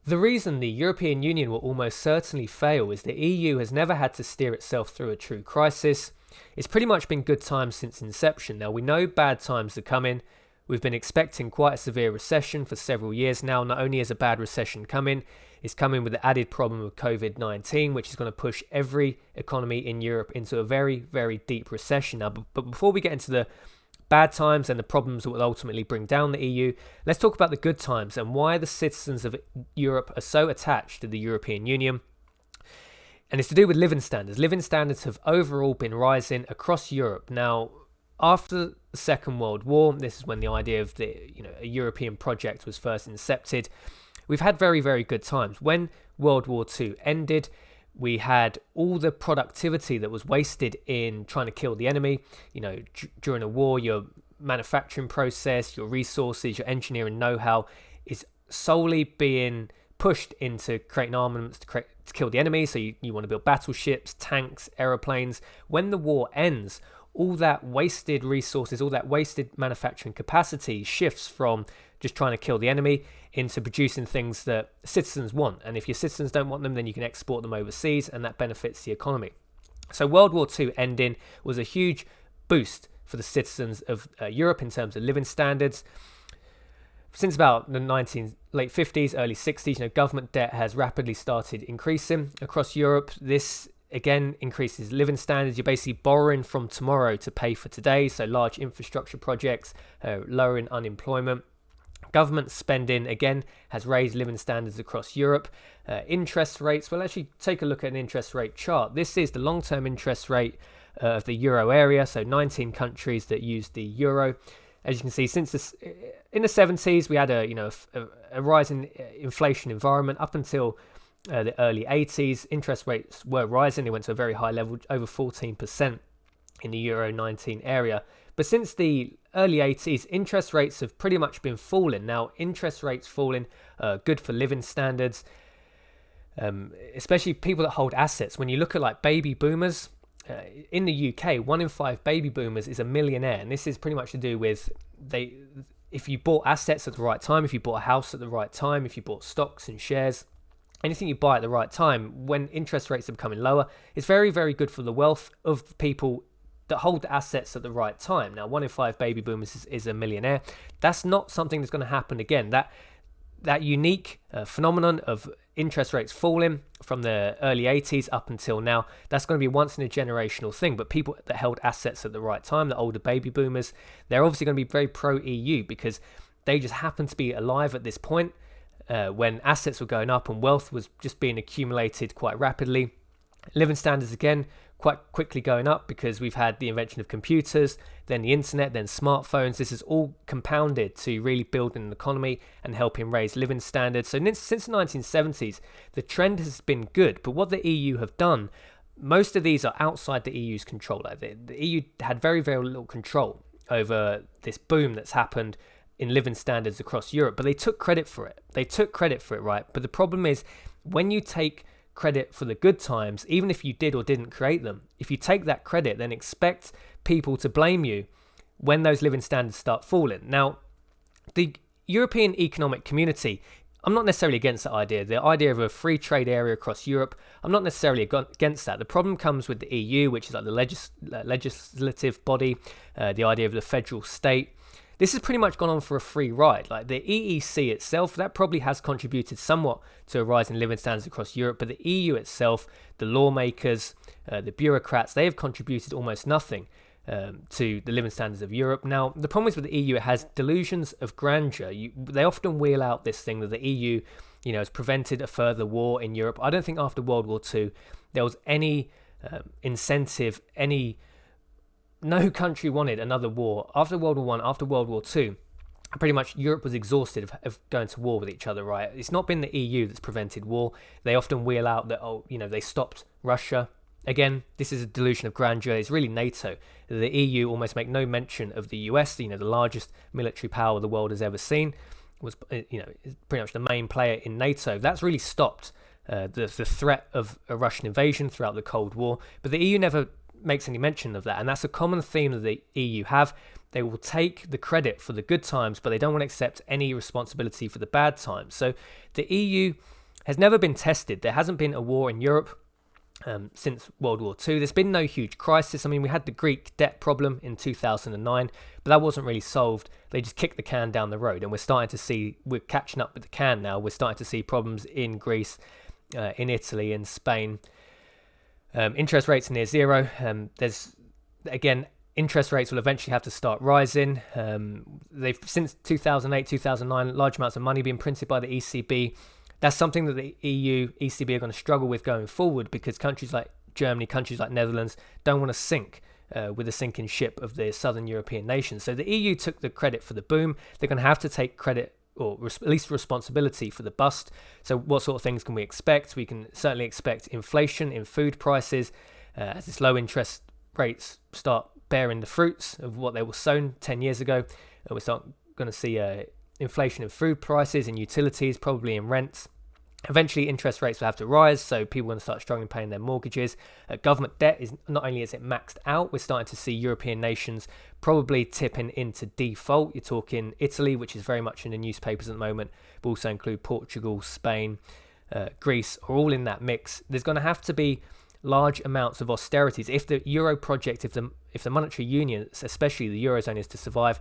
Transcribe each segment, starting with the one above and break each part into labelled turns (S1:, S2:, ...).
S1: The reason the European Union will almost certainly fail is the EU has never had to steer itself through a true crisis. It's pretty much been good times since inception. Now, we know bad times are coming. We've been expecting quite a severe recession for several years now. Not only is a bad recession coming, it's coming with the added problem of COVID-19, which is going to push every economy in Europe into a very, very deep recession. Now, but before we get into the bad times and the problems that will ultimately bring down the EU, let's talk about the good times and why the citizens of Europe are so attached to the European Union. And it's to do with living standards. Living standards have overall been rising across Europe. Now, after the Second World War, this is when the idea of a European project was first incepted. We've had very, very good times. When World War II ended, we had all the productivity that was wasted in trying to kill the enemy. During a war, your manufacturing process, your resources, your engineering know-how is solely being pushed into creating armaments to kill the enemy. So you want to build battleships, tanks, aeroplanes. When the war ends, all that wasted resources, all that wasted manufacturing capacity shifts from just trying to kill the enemy into producing things that citizens want. And if your citizens don't want them, then you can export them overseas, and that benefits the economy. So World War II ending was a huge boost for the citizens of Europe in terms of living standards. Since about the late 50s, early 60s, government debt has rapidly started increasing across Europe. This again increases living standards. You're basically borrowing from tomorrow to pay for today. So large infrastructure projects, lowering unemployment. Government spending, again, has raised living standards across Europe. Interest rates, well, actually take a look at an interest rate chart. This is the long-term interest rate of the euro area, so 19 countries that use the euro. As you can see, in the 70s, we had a rising inflation environment. Up until the early 80s, interest rates were rising. They went to a very high level, over 14% in the Euro 19 area. But since the early 80s, interest rates have pretty much been falling. Now, interest rates falling, good for living standards, especially people that hold assets. When you look at like baby boomers, in the UK, 1 in 5 baby boomers is a millionaire. And this is pretty much to do with if you bought assets at the right time, if you bought a house at the right time, if you bought stocks and shares, anything you buy at the right time, when interest rates are becoming lower, it's very, very good for the wealth of people that hold assets at the right time. Now, 1 in 5 baby boomers is a millionaire. That's not something that's going to happen again. That unique phenomenon of interest rates falling from the early 80s up until now, that's going to be once in a generational thing. But people that held assets at the right time, the older baby boomers, they're obviously going to be very pro-EU because they just happen to be alive at this point when assets were going up and wealth was just being accumulated quite rapidly. Living standards, again, quite quickly going up because we've had the invention of computers, then the internet, then smartphones. This is all compounded to really build an economy and helping raise living standards. So since the 1970s, the trend has been good. But what the EU have done, most of these are outside the EU's control. The EU had very, very little control over this boom that's happened in living standards across Europe, but they took credit for it. Right? But the problem is when you take credit for the good times, even if you did or didn't create them, if you take that credit, then expect people to blame you when those living standards start falling. Now, the European Economic Community, I'm not necessarily against the idea of a free trade area across Europe. I'm not necessarily against that. The problem comes with the EU, which is like the legislative body, the idea of the federal state. This has pretty much gone on for a free ride. Like the EEC itself, that probably has contributed somewhat to a rise in living standards across Europe, but the EU itself, the lawmakers, the bureaucrats, they have contributed almost nothing to the living standards of Europe. Now, the problem is with the EU, it has delusions of grandeur. They often wheel out this thing that the EU, has prevented a further war in Europe. I don't think after World War II there was any incentive, no country wanted another war. After World War I, after World War II, pretty much Europe was exhausted of going to war with each other, right? It's not been the EU that's prevented war. They often wheel out that, they stopped Russia. Again, this is a delusion of grandeur. It's really NATO. The EU almost make no mention of the US, the largest military power the world has ever seen, was, is pretty much the main player in NATO. That's really stopped the threat of a Russian invasion throughout the Cold War. But the EU never makes any mention of that, and that's a common theme that the EU have. They will take the credit for the good times, but they don't want to accept any responsibility for the bad times. So the EU has never been tested. There hasn't been a war in Europe since World War II. There's been no huge crisis. I mean, we had the Greek debt problem in 2009, but that wasn't really solved. They just kicked the can down the road, and we're catching up with the can now. We're starting to see problems in Greece, in Italy, in Spain. Interest rates are near zero. Interest rates will eventually have to start rising. They've since 2008, 2009, large amounts of money being printed by the ECB. That's something that the EU, ECB are going to struggle with going forward, because countries like Germany, countries like Netherlands don't want to sink with the sinking ship of the southern European nations. So the EU took the credit for the boom. They're going to have to take credit, or at least responsibility, for the bust. So what sort of things can we expect? We can certainly expect inflation in food prices as this low interest rates start bearing the fruits of what they were sown 10 years ago. We're going to see inflation in food prices, in utilities, probably in rents. Eventually, interest rates will have to rise, so people are going to start struggling paying their mortgages. Government debt is not only is it maxed out, we're starting to see European nations probably tipping into default. You're talking Italy, which is very much in the newspapers at the moment, but also include Portugal, Spain, Greece, are all in that mix. There's going to have to be large amounts of austerities if the Euro project, if the monetary union, especially the Eurozone, is to survive.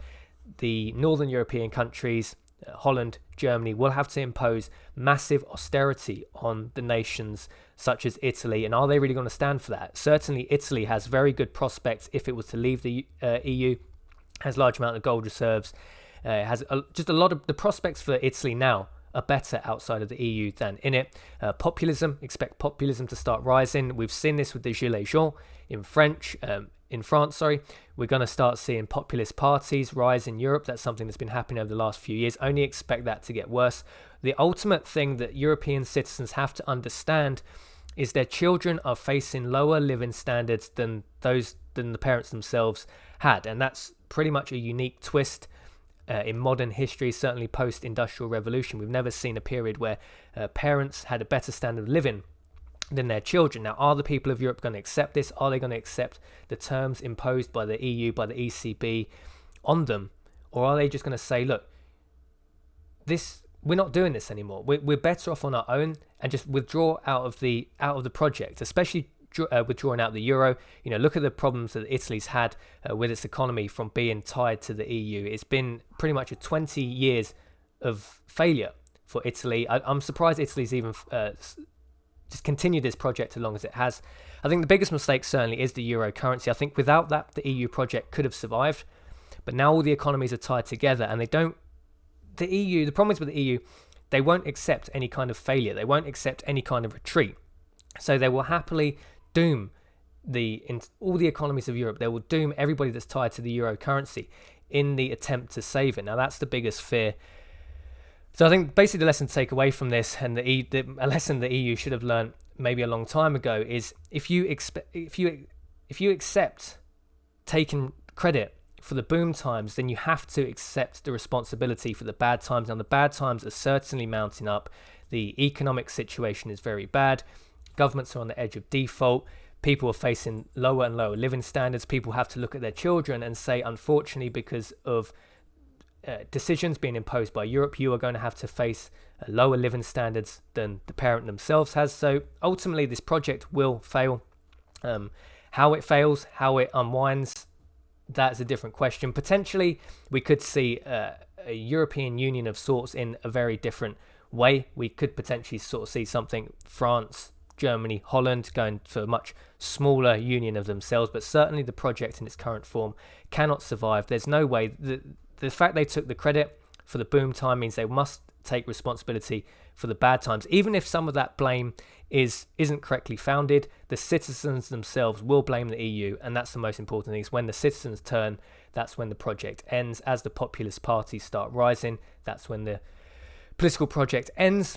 S1: The northern European countries, Holland, Germany, will have to impose massive austerity on the nations such as Italy. And are they really going to stand for that? Certainly Italy has very good prospects if it was to leave the EU, has large amount of gold reserves, has just a lot of the prospects for Italy now are better outside of the EU than in it. Expect populism to start rising. We've seen this with the Gilets jaunes in France. We're going to start seeing populist parties rise in Europe. That's something that's been happening over the last few years. Only expect that to get worse. The ultimate thing that European citizens have to understand is their children are facing lower living standards than the parents themselves had, and that's pretty much a unique twist in modern history, certainly post-industrial revolution. We've never seen a period where parents had a better standard of living than their children. Now, are the people of Europe going to accept this? Are they going to accept the terms imposed by the EU, by the ECB on them? Or are they just going to say, look, we're not doing this anymore. We're better off on our own, and just withdraw out of the project, especially withdrawing out of the euro. Look at the problems that Italy's had with its economy from being tied to the EU. It's been pretty much 20 years of failure for Italy. I'm surprised Italy's even just continued this project as long as it has. I think the biggest mistake certainly is the euro currency. I think without that, the EU project could have survived. But now all the economies are tied together, and the problem is with the EU, they won't accept any kind of failure. They won't accept any kind of retreat. So they will happily doom all the economies of Europe. They will doom everybody that's tied to the euro currency in the attempt to save it. Now, that's the biggest fear. So I think basically the lesson to take away from this, and a lesson the EU should have learned maybe a long time ago, is if you accept taking credit for the boom times, then you have to accept the responsibility for the bad times. Now, the bad times are certainly mounting up. The economic situation is very bad. Governments are on the edge of default. People are facing lower and lower living standards. People have to look at their children and say, unfortunately, because of decisions being imposed by Europe, you are going to have to face lower living standards than the parent themselves has. So ultimately, this project will fail. How it fails, how it unwinds, that's a different question. Potentially, we could see a European Union of sorts in a very different way. We could potentially sort of see something France, Germany, Holland going for a much smaller union of themselves, but certainly the project in its current form cannot survive. There's no way. The fact they took the credit for the boom time means they must take responsibility for the bad times. Even if some of that blame isn't correctly founded, the citizens themselves will blame the EU, and that's the most important thing. Is when the citizens turn, that's when the project ends. As the populist parties start rising, that's when the political project ends.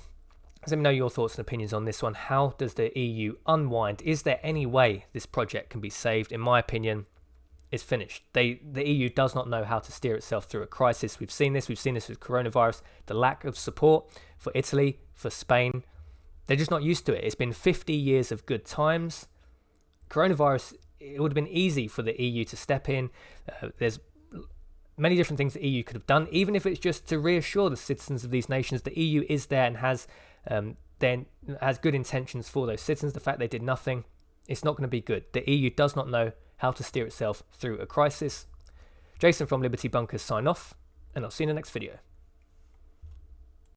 S1: Let me know your thoughts and opinions on this one. How does the EU unwind? Is there any way this project can be saved? In my opinion, it's finished. The EU does not know how to steer itself through a crisis. We've seen this with coronavirus, the lack of support for Italy, for Spain. They're just not used to it. It's been 50 years of good times. Coronavirus, it would have been easy for the EU to step in. There's many different things the EU could have done, even if it's just to reassure the citizens of these nations. The EU is there and has then has good intentions for those citizens, the fact they did nothing, it's not going to be good. The EU does not know how to steer itself through a crisis. Jason from Liberty Bunkers sign off, and I'll see you in the next video.